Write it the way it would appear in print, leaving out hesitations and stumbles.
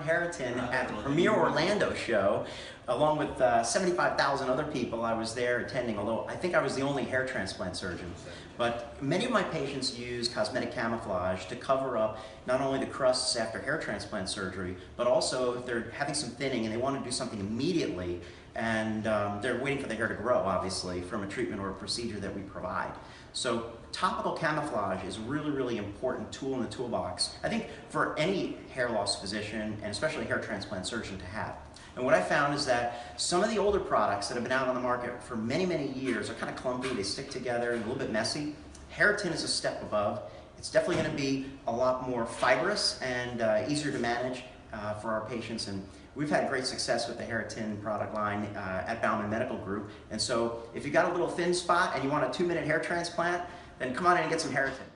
Hairatin at the Premier Orlando show, along with 75,000 other people. I was there attending, although I think I was the only hair transplant surgeon. But many of my patients use cosmetic camouflage to cover up not only the crusts after hair transplant surgery, but also if they're having some thinning and they want to do something immediately, and they're waiting for the hair to grow, obviously, from a treatment or a procedure that we provide. So topical camouflage is a really, really important tool in the toolbox, I think, for any hair loss physician, and especially a hair transplant surgeon, to have. And what I found is that some of the older products that have been out on the market for many, many years are kind of clumpy, they stick together, and a little bit messy. Hairatin is a step above. It's definitely going to be a lot more fibrous and easier to manage for our patients. And we've had great success with the Hairatin product line at Bauman Medical Group. And so if you got a little thin spot and you want a 2-minute hair transplant, then come on in and get some Hairatin.